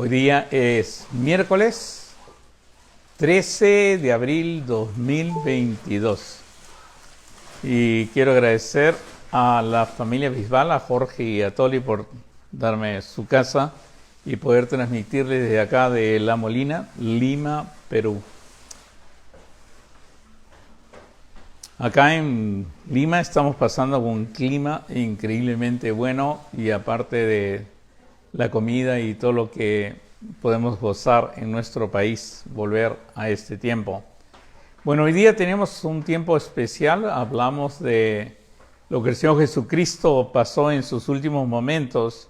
Hoy día es miércoles 13 de abril 2022 y quiero agradecer a la familia Bisbal, a Jorge y a Toli por darme su casa y poder transmitirles desde acá de La Molina, Lima, Perú. Acá en Lima estamos pasando un clima increíblemente bueno y aparte de la comida y todo lo que podemos gozar en nuestro país, volver a este tiempo. Bueno, hoy día tenemos un tiempo especial, hablamos de lo que el Señor Jesucristo pasó en sus últimos momentos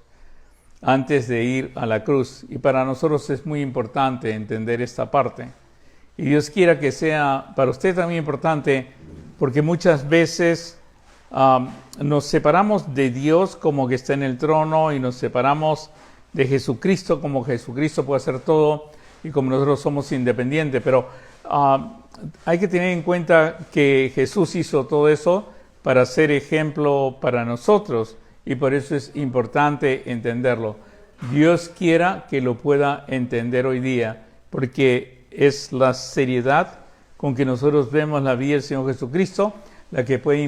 antes de ir a la cruz. Y para nosotros es muy importante entender esta parte. Y Dios quiera que sea para usted también importante, porque muchas veces nos separamos de Dios como que está en el trono y nos separamos de Jesucristo como Jesucristo puede hacer todo y como nosotros somos independientes. Pero hay que tener en cuenta que Jesús hizo todo eso para ser ejemplo para nosotros y por eso es importante entenderlo. Dios quiera que lo pueda entender hoy día, porque es la seriedad con que nosotros vemos la vida del Señor Jesucristo la que puede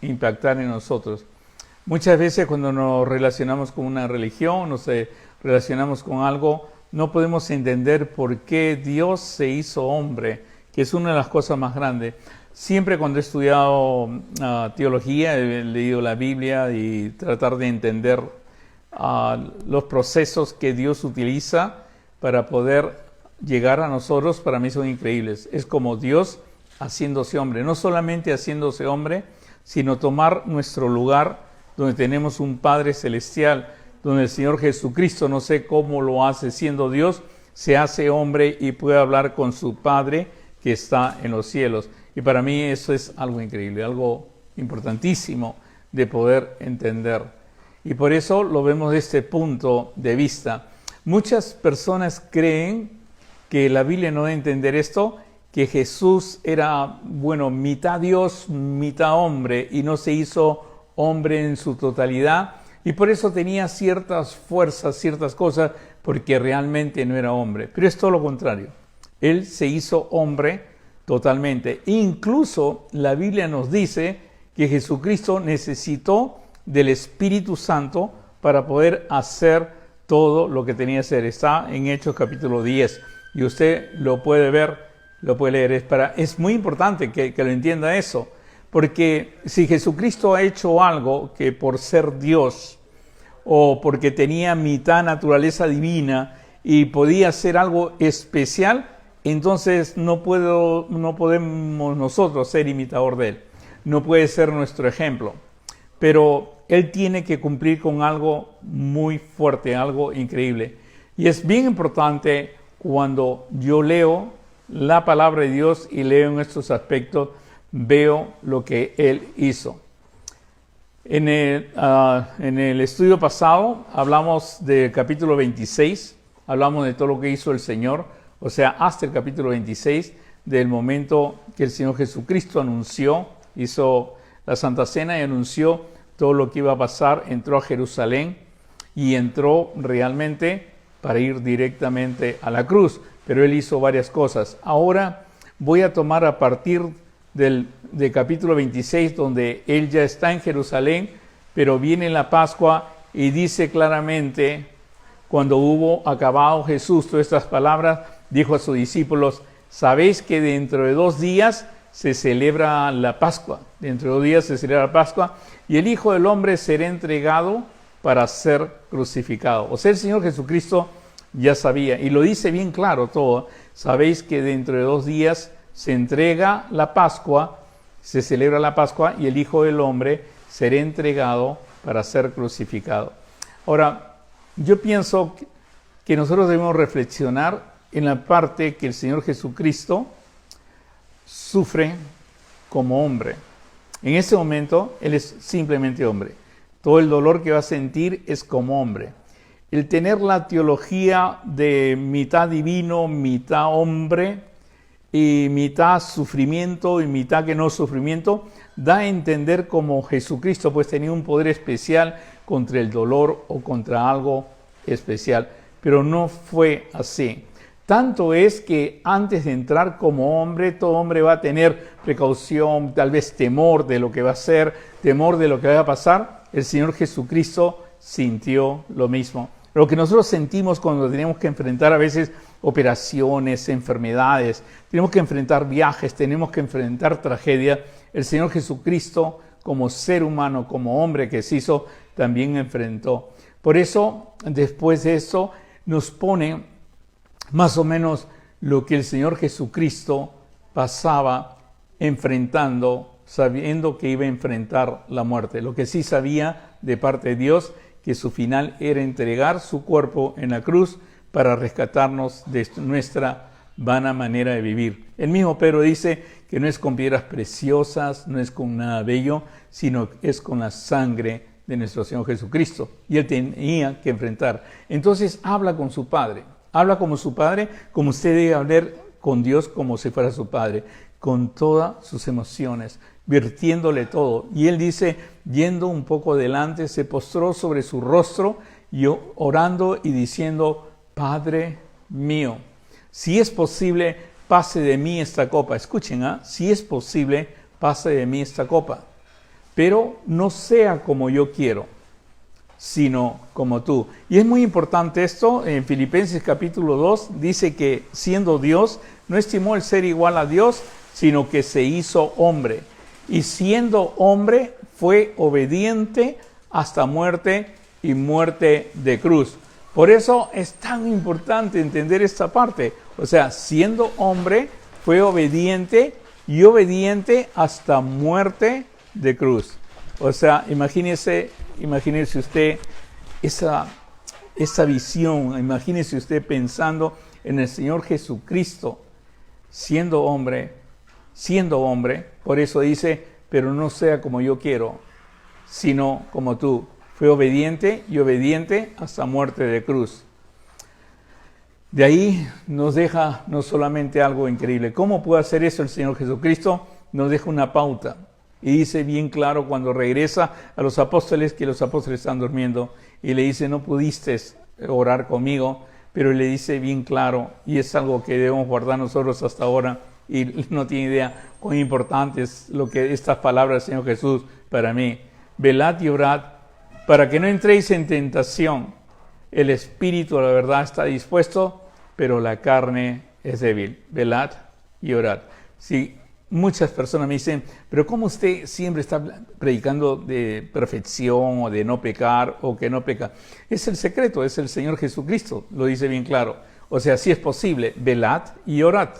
impactar en nosotros. Muchas veces cuando nos relacionamos con una religión, nos relacionamos con algo, no podemos entender por qué Dios se hizo hombre, que es una de las cosas más grandes. Siempre cuando he estudiado teología, he leído la Biblia y tratar de entender los procesos que Dios utiliza para poder llegar a nosotros, para mí son increíbles. Es como Dios haciéndose hombre, no solamente haciéndose hombre, sino tomar nuestro lugar donde tenemos un Padre celestial, donde el Señor Jesucristo, no sé cómo lo hace siendo Dios, se hace hombre y puede hablar con su Padre que está en los cielos. Y para mí eso es algo increíble, algo importantísimo de poder entender. Y por eso lo vemos de este punto de vista. Muchas personas creen que la Biblia no debe entender esto, que Jesús era, mitad Dios, mitad hombre, y no se hizo hombre en su totalidad, y por eso tenía ciertas fuerzas, ciertas cosas, porque realmente no era hombre. Pero es todo lo contrario. Él se hizo hombre totalmente. Incluso la Biblia nos dice que Jesucristo necesitó del Espíritu Santo para poder hacer todo lo que tenía que hacer. Está en Hechos capítulo 10. Y usted lo puede ver, lo puede leer. Es muy importante que lo entienda eso, porque si Jesucristo ha hecho algo que por ser Dios o porque tenía mitad naturaleza divina y podía hacer algo especial, entonces no podemos nosotros ser imitador de Él. No puede ser nuestro ejemplo. Pero Él tiene que cumplir con algo muy fuerte, algo increíble. Y es bien importante cuando yo leo la palabra de Dios y leo en estos aspectos, veo lo que Él hizo. En el estudio pasado hablamos del capítulo 26, hablamos de todo lo que hizo el Señor, o sea, hasta el capítulo 26, del momento que el Señor Jesucristo hizo la Santa Cena y anunció todo lo que iba a pasar, entró a Jerusalén y entró realmente para ir directamente a la cruz, pero Él hizo varias cosas. Ahora voy a tomar a partir del capítulo 26, donde Él ya está en Jerusalén, pero viene la Pascua y dice claramente, cuando hubo acabado Jesús todas estas palabras, dijo a sus discípulos, sabéis que dentro de 2 días se celebra la Pascua, dentro de 2 días se celebra la Pascua, y el Hijo del Hombre será entregado para ser crucificado. O sea, el Señor Jesucristo ya sabía, y lo dice bien claro todo, sabéis que dentro de 2 días se entrega la Pascua, se celebra la Pascua, y el Hijo del Hombre será entregado para ser crucificado. Ahora, yo pienso que nosotros debemos reflexionar en la parte que el Señor Jesucristo sufre como hombre. En ese momento, Él es simplemente hombre. Todo el dolor que va a sentir es como hombre. El tener la teología de mitad divino, mitad hombre, y mitad sufrimiento y mitad que no sufrimiento, da a entender como Jesucristo pues tenía un poder especial contra el dolor o contra algo especial. pero no fue así. Tanto es que antes de entrar como hombre, todo hombre va a tener precaución, tal vez temor de lo que va a hacer, temor de lo que va a pasar. El Señor Jesucristo sintió lo mismo. Lo que nosotros sentimos cuando tenemos que enfrentar a veces operaciones, enfermedades, tenemos que enfrentar viajes, tenemos que enfrentar tragedia. El Señor Jesucristo, como ser humano, como hombre que se hizo, también enfrentó. Por eso, después de eso, nos pone más o menos lo que el Señor Jesucristo pasaba enfrentando, sabiendo que iba a enfrentar la muerte. Lo que sí sabía de parte de Dios, que su final era entregar su cuerpo en la cruz para rescatarnos de nuestra vana manera de vivir. El mismo Pedro dice que no es con piedras preciosas, no es con nada bello, sino es con la sangre de nuestro Señor Jesucristo. Y él tenía que enfrentar. Entonces habla con su Padre. Habla como su Padre, como usted debe hablar con Dios como si fuera su Padre, con todas sus emociones, virtiéndole todo. Y él dice, yendo un poco adelante, se postró sobre su rostro, y orando y diciendo, Padre mío, si es posible, pase de mí esta copa. Escuchen, si es posible, pase de mí esta copa. Pero no sea como yo quiero, sino como tú. Y es muy importante esto. En Filipenses capítulo 2 dice que siendo Dios, no estimó el ser igual a Dios, sino que se hizo hombre. Y siendo hombre, fue obediente hasta muerte y muerte de cruz. Por eso es tan importante entender esta parte. O sea, siendo hombre, fue obediente y obediente hasta muerte de cruz. O sea, imagínese usted esa visión, imagínese usted pensando en el Señor Jesucristo, siendo hombre, por eso dice, pero no sea como yo quiero, sino como tú. Fue obediente y obediente hasta muerte de cruz. De ahí nos deja no solamente algo increíble. ¿Cómo puede hacer eso el Señor Jesucristo? Nos deja una pauta. Y dice bien claro cuando regresa a los apóstoles, que los apóstoles están durmiendo, y le dice, no pudiste orar conmigo, pero le dice bien claro, y es algo que debemos guardar nosotros hasta ahora, y no tiene idea cuán importante es lo que estas palabras del Señor Jesús para mí. Velad y orad, para que no entréis en tentación. El espíritu, la verdad, está dispuesto, pero la carne es débil. Velad y orad. Sí. Muchas personas me dicen, pero ¿cómo usted siempre está predicando de perfección o de no pecar o que no peca? Es el secreto, es el Señor Jesucristo, lo dice bien claro. O sea, si es posible, velad y orad.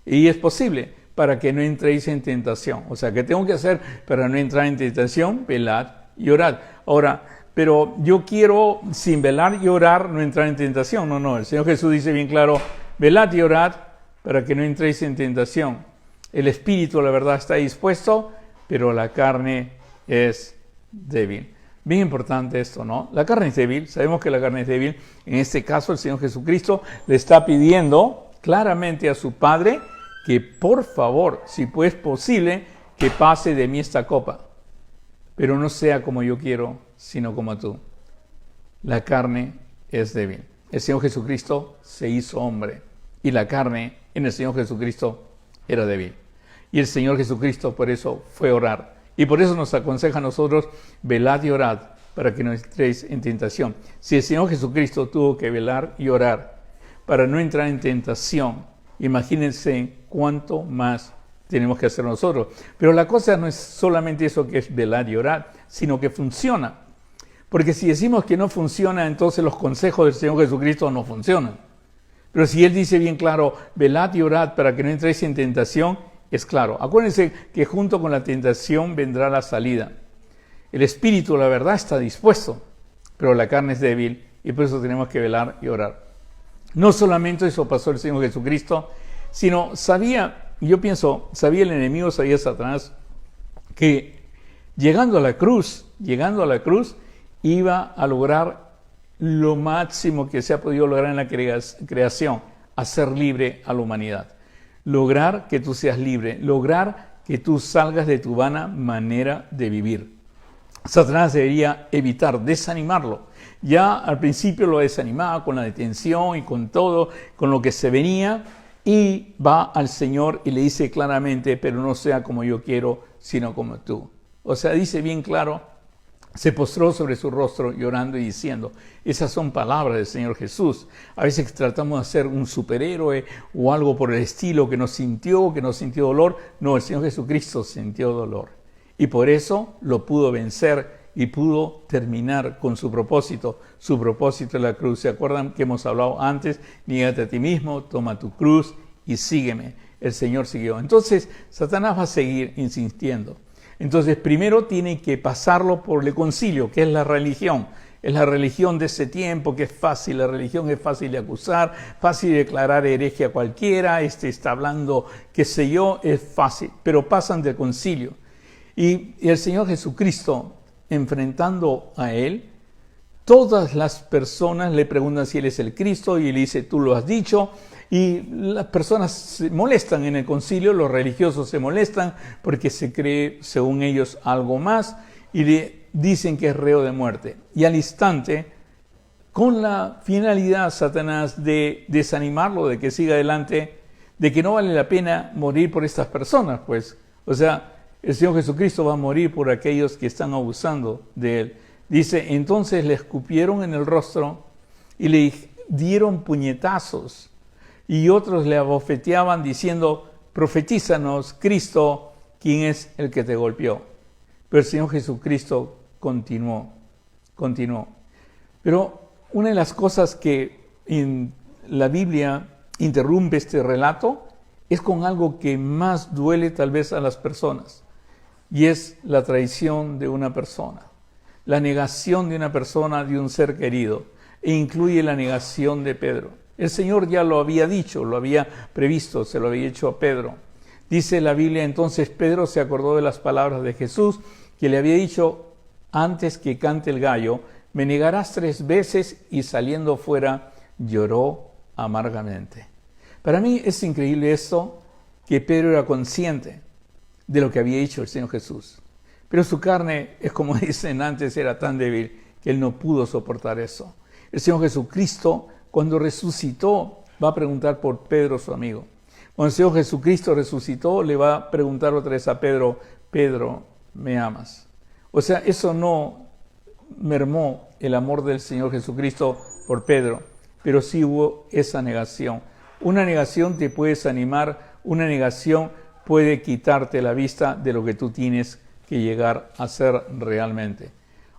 Y es posible para que no entréis en tentación. O sea, ¿qué tengo que hacer para no entrar en tentación? Velad y orad. Ahora, pero yo quiero, sin velar y orar, no entrar en tentación. No, el Señor Jesús dice bien claro, velad y orad para que no entréis en tentación. El espíritu, la verdad, está dispuesto, pero la carne es débil. Bien importante esto, ¿no? La carne es débil, sabemos que la carne es débil. En este caso, el Señor Jesucristo le está pidiendo claramente a su Padre que, por favor, si pues posible, que pase de mí esta copa. Pero no sea como yo quiero, sino como tú. La carne es débil. El Señor Jesucristo se hizo hombre y la carne en el Señor Jesucristo era débil. Y el Señor Jesucristo por eso fue a orar. Y por eso nos aconseja a nosotros, velad y orad para que no entréis en tentación. Si el Señor Jesucristo tuvo que velar y orar para no entrar en tentación, imagínense cuánto más tenemos que hacer nosotros. Pero la cosa no es solamente eso que es velar y orar, sino que funciona. Porque si decimos que no funciona, entonces los consejos del Señor Jesucristo no funcionan. Pero si Él dice bien claro, velad y orad para que no entréis en tentación, es claro. Acuérdense que junto con la tentación vendrá la salida. El espíritu, la verdad, está dispuesto, pero la carne es débil y por eso tenemos que velar y orar. No solamente eso pasó el Señor Jesucristo, sino sabía el enemigo, sabía Satanás, que llegando a la cruz, iba a lograr lo máximo que se ha podido lograr en la creación, hacer libre a la humanidad. Lograr que tú seas libre, lograr que tú salgas de tu vana manera de vivir. Satanás debería evitar, desanimarlo. Ya al principio lo desanimaba con la detención y con todo, con lo que se venía, y va al Señor y le dice claramente, pero no sea como yo quiero, sino como tú. O sea, dice bien claro, se postró sobre su rostro llorando y diciendo, esas son palabras del Señor Jesús. A veces tratamos de ser un superhéroe o algo por el estilo que no sintió dolor. No, el Señor Jesucristo sintió dolor. Y por eso lo pudo vencer y pudo terminar con su propósito en la cruz. ¿Se acuerdan que hemos hablado antes? Niégate a ti mismo, toma tu cruz y sígueme. El Señor siguió. Entonces, Satanás va a seguir insistiendo. Entonces, primero tiene que pasarlo por el concilio, que es la religión. Es la religión de ese tiempo, que es fácil. La religión es fácil de acusar, fácil de declarar hereje a cualquiera. Está hablando, qué sé yo, es fácil. Pero pasan del concilio. Y el Señor Jesucristo, enfrentando a Él, todas las personas le preguntan si Él es el Cristo y Él dice, tú lo has dicho. Y las personas se molestan en el concilio, los religiosos se molestan porque se cree, según ellos, algo más y le dicen que es reo de muerte. Y al instante, con la finalidad, Satanás, de desanimarlo, de que siga adelante, de que no vale la pena morir por estas personas, pues. O sea, el Señor Jesucristo va a morir por aquellos que están abusando de Él. Dice, entonces le escupieron en el rostro y le dieron puñetazos. Y otros le abofeteaban diciendo, profetízanos, Cristo, ¿quién es el que te golpeó? Pero el Señor Jesucristo continuó. Pero una de las cosas que en la Biblia interrumpe este relato es con algo que más duele tal vez a las personas. Y es la traición de una persona. La negación de una persona, de un ser querido. E incluye la negación de Pedro. El Señor ya lo había dicho, lo había previsto, se lo había hecho a Pedro. Dice la Biblia, entonces Pedro se acordó de las palabras de Jesús, que le había dicho, antes que cante el gallo, me negarás 3 veces, y saliendo fuera lloró amargamente. Para mí es increíble esto, que Pedro era consciente de lo que había hecho el Señor Jesús. Pero su carne, es como dicen antes, era tan débil que él no pudo soportar eso. El Señor Jesucristo, cuando resucitó, va a preguntar por Pedro, su amigo. Cuando el Señor Jesucristo resucitó, le va a preguntar otra vez a Pedro, Pedro, ¿me amas? O sea, eso no mermó el amor del Señor Jesucristo por Pedro, pero sí hubo esa negación. Una negación te puede desanimar, una negación puede quitarte la vista de lo que tú tienes que llegar a ser realmente.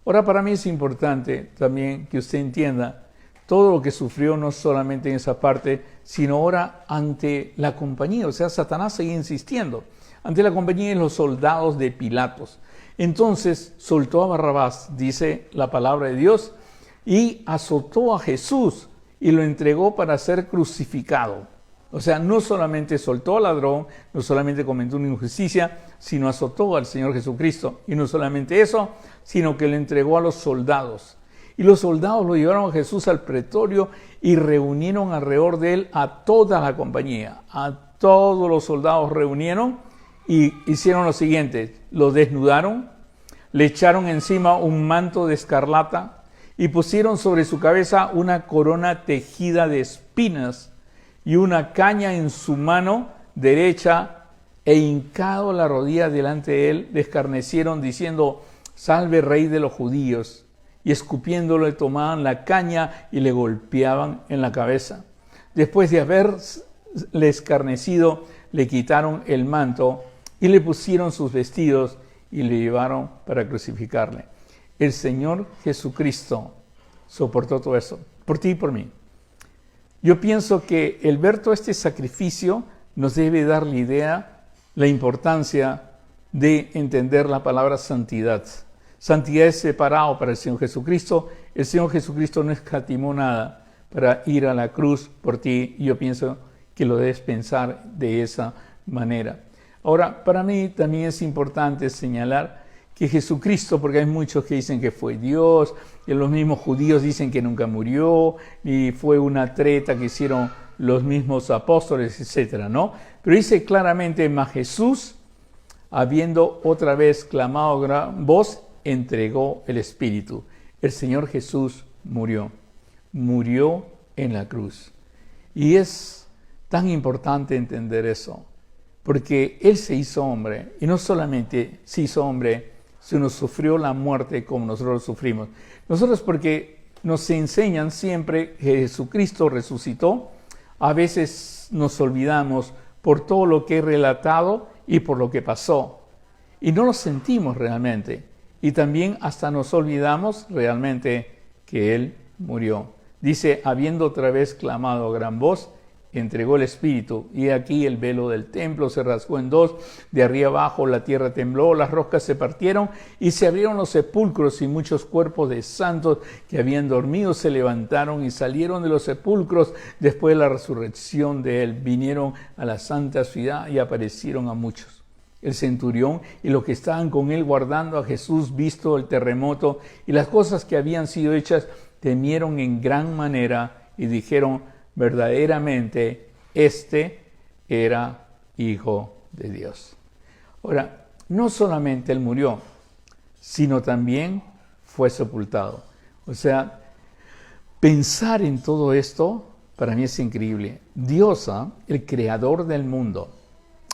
Ahora, para mí es importante también que usted entienda todo lo que sufrió, no solamente en esa parte, sino ahora ante la compañía. O sea, Satanás sigue insistiendo. Ante la compañía de los soldados de Pilatos. Entonces soltó a Barrabás, dice la palabra de Dios, y azotó a Jesús y lo entregó para ser crucificado. O sea, no solamente soltó al ladrón, no solamente cometió una injusticia, sino azotó al Señor Jesucristo. Y no solamente eso, sino que le entregó a los soldados. Y los soldados lo llevaron a Jesús al pretorio y reunieron alrededor de él a toda la compañía. A todos los soldados reunieron y hicieron lo siguiente. Lo desnudaron, le echaron encima un manto de escarlata y pusieron sobre su cabeza una corona tejida de espinas y una caña en su mano derecha, e hincado la rodilla delante de él, le escarnecieron diciendo, salve Rey de los judíos. Y escupiéndolo le tomaban la caña y le golpeaban en la cabeza. Después de haberle escarnecido, le quitaron el manto y le pusieron sus vestidos y le llevaron para crucificarle. El Señor Jesucristo soportó todo eso, por ti y por mí. Yo pienso que el ver todo este sacrificio nos debe dar la idea, la importancia de entender la palabra santidad. Santidad es separado para el Señor Jesucristo. El Señor Jesucristo no escatimó nada para ir a la cruz por ti. Y yo pienso que lo debes pensar de esa manera. Ahora, para mí también es importante señalar que Jesucristo, porque hay muchos que dicen que fue Dios, y los mismos judíos dicen que nunca murió, y fue una treta que hicieron los mismos apóstoles, etcétera, ¿no? Pero dice claramente, mas Jesús, habiendo otra vez clamado a gran voz, entregó el Espíritu. El Señor Jesús murió. Murió en la cruz. Y es tan importante entender eso, porque Él se hizo hombre, y no solamente se hizo hombre, sino sufrió la muerte como nosotros sufrimos. Nosotros, porque nos enseñan siempre que Jesucristo resucitó, a veces nos olvidamos por todo lo que he relatado y por lo que pasó. Y no lo sentimos realmente. Y también hasta nos olvidamos realmente que Él murió. Dice, habiendo otra vez clamado a gran voz, entregó el Espíritu. Y aquí el velo del templo se rasgó en dos, de arriba abajo la tierra tembló, las rocas se partieron y se abrieron los sepulcros, y muchos cuerpos de santos que habían dormido se levantaron y salieron de los sepulcros después de la resurrección de Él. Vinieron a la santa ciudad y aparecieron a muchos. El centurión y los que estaban con él guardando a Jesús, visto el terremoto y las cosas que habían sido hechas, temieron en gran manera y dijeron, verdaderamente, este era Hijo de Dios. Ahora, no solamente Él murió, sino también fue sepultado. O sea, pensar en todo esto, para mí es increíble. Dios, el creador del mundo,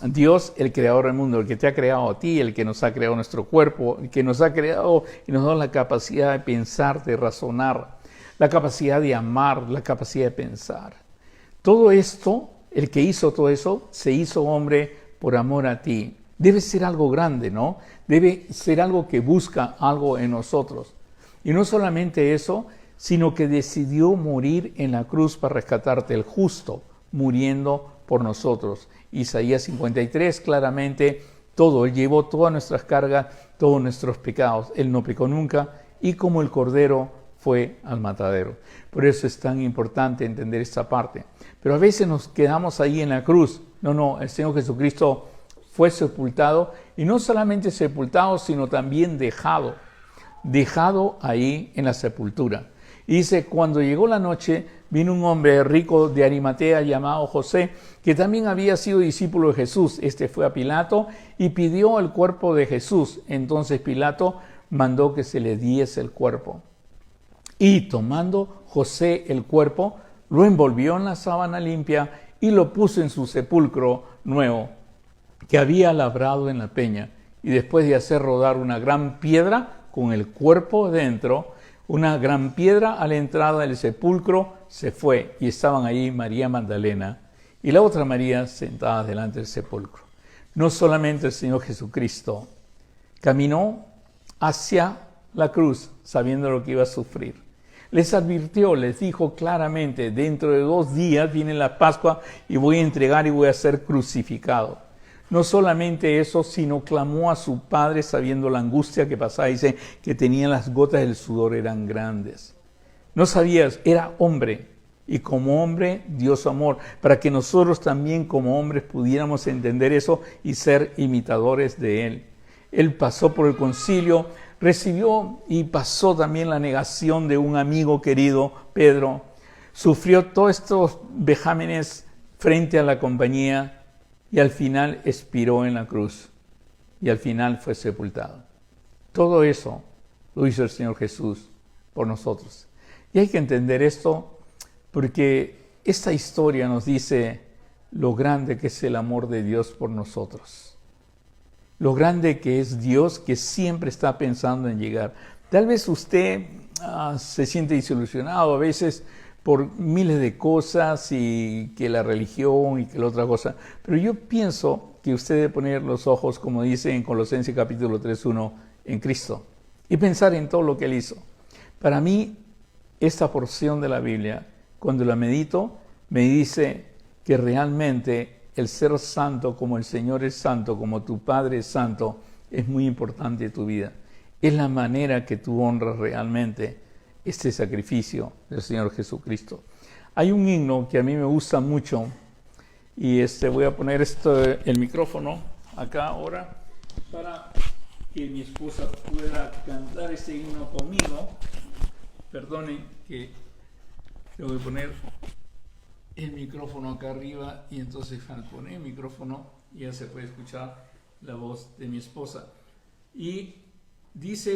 Dios, el creador del mundo, el que te ha creado a ti, el que nos ha creado nuestro cuerpo, el que nos ha creado y nos da la capacidad de pensar, de razonar, la capacidad de amar, la capacidad de pensar. Todo esto, el que hizo todo eso, se hizo hombre por amor a ti. Debe ser algo grande, ¿no? Debe ser algo que busca algo en nosotros. Y no solamente eso, sino que decidió morir en la cruz para rescatarte, el justo, muriendo por nosotros. Isaías 53, claramente, todo, Él llevó todas nuestras cargas, todos nuestros pecados. Él no pecó nunca y como el Cordero fue al matadero. Por eso es tan importante entender esta parte. Pero a veces nos quedamos ahí en la cruz. No, el Señor Jesucristo fue sepultado, y no solamente sepultado, sino también dejado ahí en la sepultura. Y dice, cuando llegó la noche, vino un hombre rico de Arimatea llamado José, que también había sido discípulo de Jesús. Este fue a Pilato y pidió el cuerpo de Jesús. Entonces Pilato mandó que se le diese el cuerpo. Y tomando José el cuerpo, lo envolvió en la sábana limpia y lo puso en su sepulcro nuevo, que había labrado en la peña. Y después de hacer rodar una gran piedra con el cuerpo dentro, una gran piedra a la entrada del sepulcro, se fue, y estaban ahí María Magdalena y la otra María sentadas delante del sepulcro. No solamente el Señor Jesucristo caminó hacia la cruz sabiendo lo que iba a sufrir. Les advirtió, les dijo claramente, dentro de 2 días viene la Pascua y voy a entregar y voy a ser crucificado. No solamente eso, sino clamó a su Padre sabiendo la angustia que pasaba. Dice que tenía las gotas del sudor, eran grandes. No sabías, era hombre. Y como hombre dio su amor, para que nosotros también como hombres pudiéramos entender eso y ser imitadores de Él. Él pasó por el concilio, recibió y pasó también la negación de un amigo querido, Pedro. Sufrió todos estos vejámenes frente a la compañía, y al final expiró en la cruz, y al final fue sepultado. Todo eso lo hizo el Señor Jesús por nosotros. Y hay que entender esto porque esta historia nos dice lo grande que es el amor de Dios por nosotros. Lo grande que es Dios, que siempre está pensando en llegar. Tal vez usted se siente desilusionado a veces por miles de cosas, y que la religión y que la otra cosa. Pero yo pienso que usted debe poner los ojos, como dice en Colosenses capítulo 3:1, en Cristo, y pensar en todo lo que Él hizo. Para mí, esta porción de la Biblia, cuando la medito, me dice que realmente el ser santo como el Señor es santo, como tu Padre es santo, es muy importante en tu vida. Es la manera que tú honras realmente este sacrificio del Señor Jesucristo. Hay un himno que a mí me gusta mucho, y voy a poner el micrófono acá ahora para que mi esposa pueda cantar este himno conmigo. Perdonen que tengo que poner el micrófono acá arriba, y entonces al poner el micrófono ya se puede escuchar la voz de mi esposa. Y dice